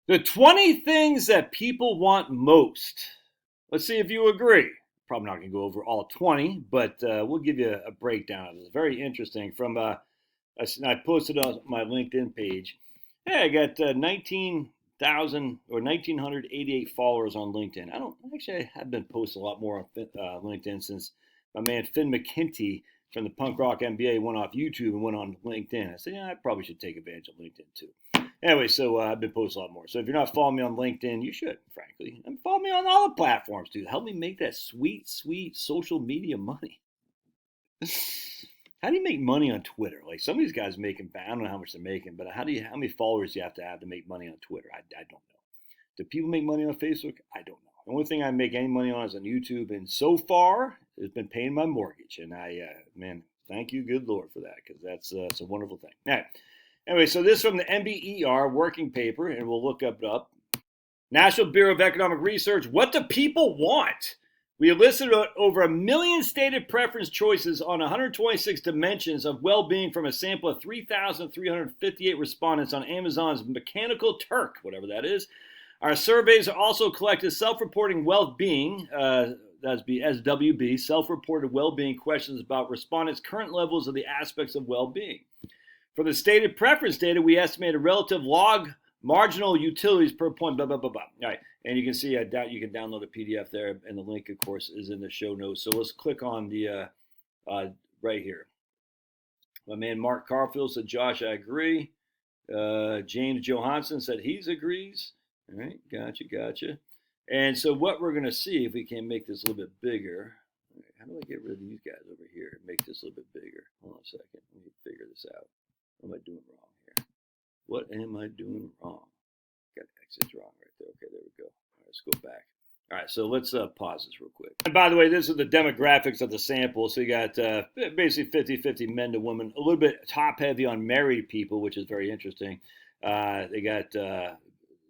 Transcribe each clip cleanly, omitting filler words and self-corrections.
The 20 things that people want most. Let's see if you agree. Probably not going to go over all 20, but we'll give you a breakdown of it. It's very interesting. I posted on my LinkedIn page. Hey, I got 19,000 or 1,988 followers on LinkedIn. I have been posting a lot more on LinkedIn since my man Finn McKinty from the Punk Rock MBA went off YouTube and went on LinkedIn. I said, yeah, I probably should take advantage of LinkedIn too. Anyway, so I've been posting a lot more. So if you're not following me on LinkedIn, you should, frankly. And follow me on all the platforms, dude. Help me make that sweet, sweet social media money. How do you make money on Twitter? Like some of these guys making, I don't know how much they're making, but how many followers do you have to make money on Twitter? I don't know. Do people make money on Facebook? I don't know. The only thing I make any money on is on YouTube, and so far it's been paying my mortgage. And man, thank you, good Lord, for that, because that's it's a wonderful thing. All right. Anyway, so this is from the NBER working paper, and we'll look it up. National Bureau of Economic Research. What do people want? We elicited over 1 million stated preference choices on 126 dimensions of well-being from a sample of 3,358 respondents on Amazon's Mechanical Turk, whatever that is. Our surveys also collected self-reporting well-being, that's SWB, self-reported well-being questions about respondents' current levels of the aspects of well-being. For the stated preference data, we estimated relative log marginal utilities per point, blah, blah, blah, blah. All right, and you can see you can download a PDF there, and the link, of course, is in the show notes. So let's click on the right here. My man Mark Carfield said, Josh, I agree. James Johansson said he agrees. All right, gotcha. And so what we're going to see, if we can make this a little bit bigger. All right, how do I get rid of these guys over here and make this a little bit bigger? Hold on a second. Let me figure this out. What am I doing wrong here? What am I doing wrong? Got X's wrong right there. Okay, there we go. All right, let's go back. All right, so let's pause this real quick. And by the way, this is the demographics of the sample. So you got basically 50-50 men to women, a little bit top heavy on married people, which is very interesting. They got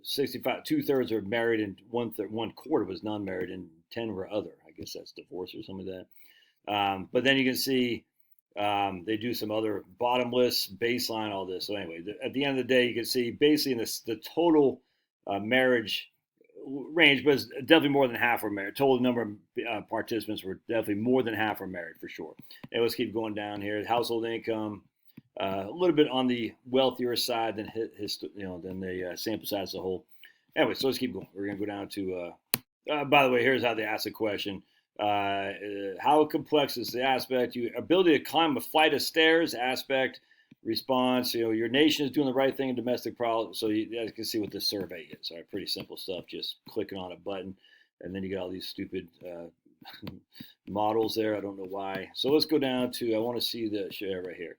65, 2/3 are married, and 1/4 was non-married, and 10 were other. I guess that's divorce or something like that. But then you can see they do some other bottomless baseline, all this. So anyway, at the end of the day, you can see basically in the total marriage range, but it's definitely more than half were married. Total number of participants were definitely more than half were married for sure. And let's keep going down here. Household income, a little bit on the wealthier side than than the sample size as a whole. Anyway, so let's keep going. We're gonna go down to. By the way, here's how they ask the question. How complex is the aspect? Your ability to climb a flight of stairs aspect, response. Your nation is doing the right thing in domestic problems. So you guys can see what this survey is. All right, pretty simple stuff. Just clicking on a button, and then you got all these stupid models there. I don't know why. So let's go down to. I want to see the share right here.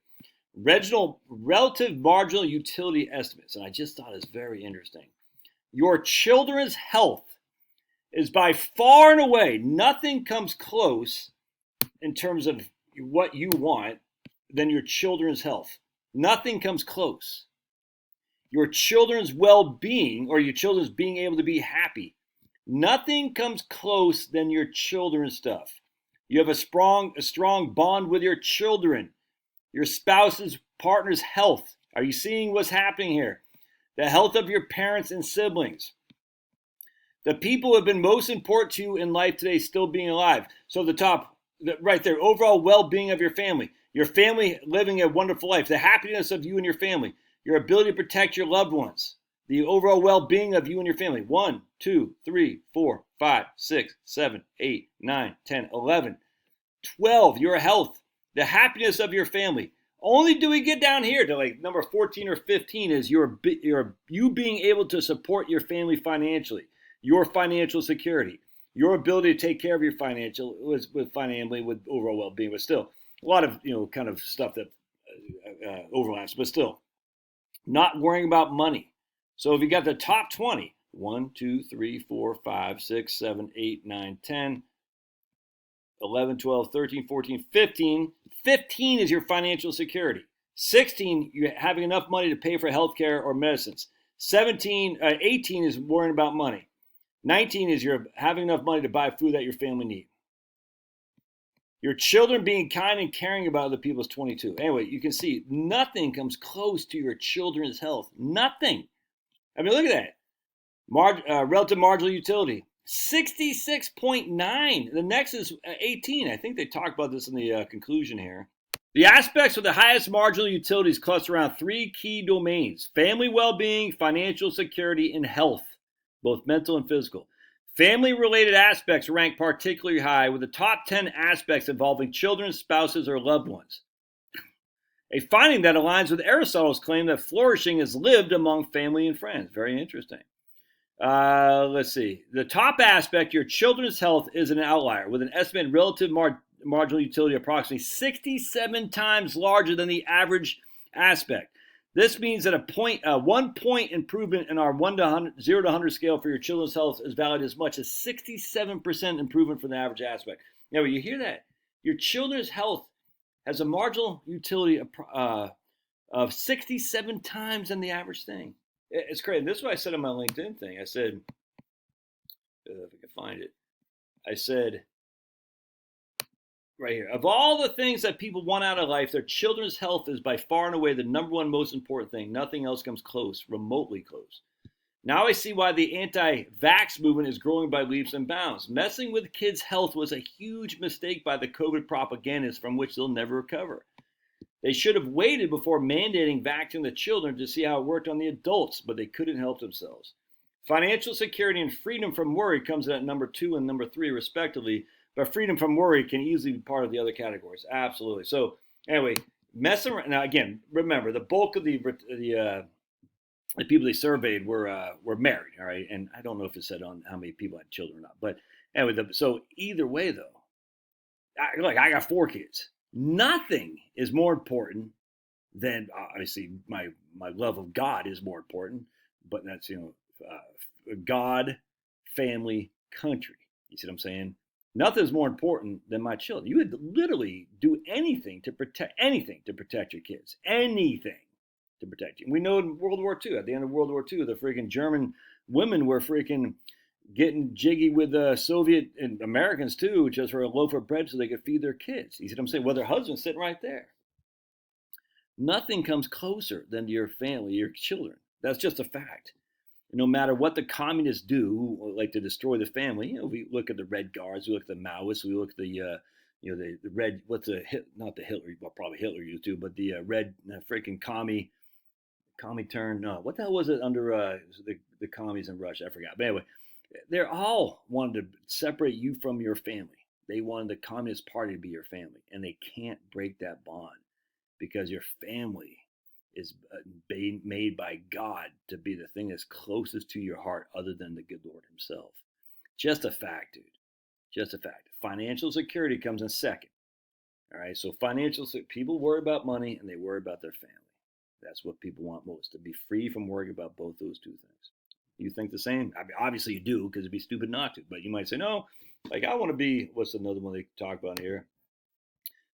Relative marginal utility estimates, and I just thought it's very interesting. Your children's health is by far and away, nothing comes close in terms of what you want than your children's health. Nothing comes close. Your children's well-being, or your children's being able to be happy, nothing comes close than your children's stuff. You have a strong bond with your children, your spouse's partner's health. Are you seeing what's happening here? The health of your parents and siblings. The people who have been most important to you in life today still being alive. So the top, right there, overall well-being of your family living a wonderful life, the happiness of you and your family, your ability to protect your loved ones, the overall well-being of you and your family. 1, 2, 3, 4, 5, 6, 7, 8, 9, 10, 11, 12, your health, the happiness of your family. Only do we get down here to like number 14 or 15 is you being able to support your family financially. Your financial security, your ability to take care of your financial with overall well-being, but still a lot of kind of stuff that overlaps, but still not worrying about money. So if you got the top 20, 1, 2, 3, 4, 5, 6, 7, 8, 9, 10, 11, 12, 13, 14, 15. 15 is your financial security. 16, you're having enough money to pay for healthcare or medicines. 18 is worrying about money. 19 is you're having enough money to buy food that your family needs. Your children being kind and caring about other people is 22. Anyway, you can see nothing comes close to your children's health. Nothing. I mean, look at that. Relative marginal utility, 66.9. The next is 18. I think they talk about this in the conclusion here. The aspects with the highest marginal utilities cluster around three key domains: family well-being, financial security, and health, both mental and physical. Family-related aspects rank particularly high, with the top 10 aspects involving children, spouses, or loved ones. A finding that aligns with Aristotle's claim that flourishing is lived among family and friends. Very interesting. Let's see. The top aspect, your children's health, is an outlier with an estimated relative marginal utility approximately 67 times larger than the average aspect. This means that a 1 point improvement in our 0 to 100 scale for your children's health is valued as much as 67% improvement for the average aspect. Now, you hear that? Your children's health has a marginal utility of 67 times than the average thing. It's crazy. This is what I said on my LinkedIn thing. I said, if I can find it, I said, right here, of all the things that people want out of life, their children's health is by far and away the number one most important thing. Nothing else comes close, remotely close. Now I see why the anti-vax movement is growing by leaps and bounds. Messing with kids' health was a huge mistake by the COVID propagandists from which they'll never recover. They should have waited before mandating vaccine to children to see how it worked on the adults, but they couldn't help themselves. Financial security and freedom from worry comes in at number 2 and number 3, respectively, but freedom from worry can easily be part of the other categories. Absolutely. So anyway, messing around. Now again, remember the bulk of the people they surveyed were married. All right, and I don't know if it said on how many people had children or not, but anyway. So either way, though, I got 4 kids. Nothing is more important than obviously my love of God is more important, but that's God, family, country. You see what I'm saying? Nothing is more important than my children. You would literally do anything to protect your kids. Anything to protect you. We know in World War II, at the end of World War II, the freaking German women were freaking getting jiggy with Soviet and Americans too, just for a loaf of bread so they could feed their kids. You see what I'm saying? Well, their husband's sitting right there. Nothing comes closer than to your family, your children. That's just a fact. No matter what the communists do, who like to destroy the family, we look at the Red Guards, we look at the Maoists, we look at the the red. What's not the Hitler? Well, probably Hitler used to, but the red freaking commie turn. No, what the hell was it under the commies in Russia? I forgot. But anyway, they're all wanted to separate you from your family. They wanted the Communist Party to be your family, and they can't break that bond because your family is being made by God to be the thing that's closest to your heart other than the good Lord himself. Just a fact, dude. Just a fact. Financial security comes in second. All right, so people worry about money and they worry about their family. That's what people want most, to be free from worrying about both those two things. You think the same? I mean, obviously you do, because it'd be stupid not to. But you might say, no, like I want to be, what's another one they talk about here?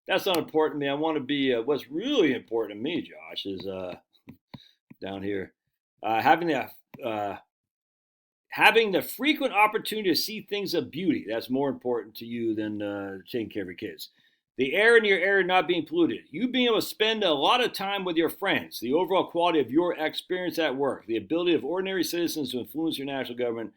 That's not important to me. I want to be, what's really important to me, Josh, is down here, having the frequent opportunity to see things of beauty. That's more important to you than taking care of your kids. The air in your area not being polluted. You being able to spend a lot of time with your friends. The overall quality of your experience at work. The ability of ordinary citizens to influence your national government.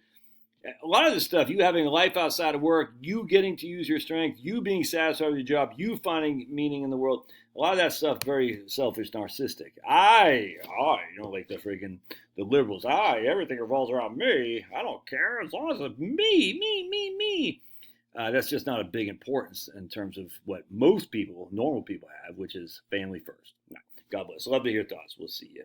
A lot of this stuff, you having a life outside of work, you getting to use your strength, you being satisfied with your job, you finding meaning in the world. A lot of that stuff very selfish, narcissistic. Like the liberals. Everything revolves around me. I don't care as long as it's me. That's just not a big importance in terms of what most people, normal people have, which is family first. God bless. Love to hear thoughts. We'll see you.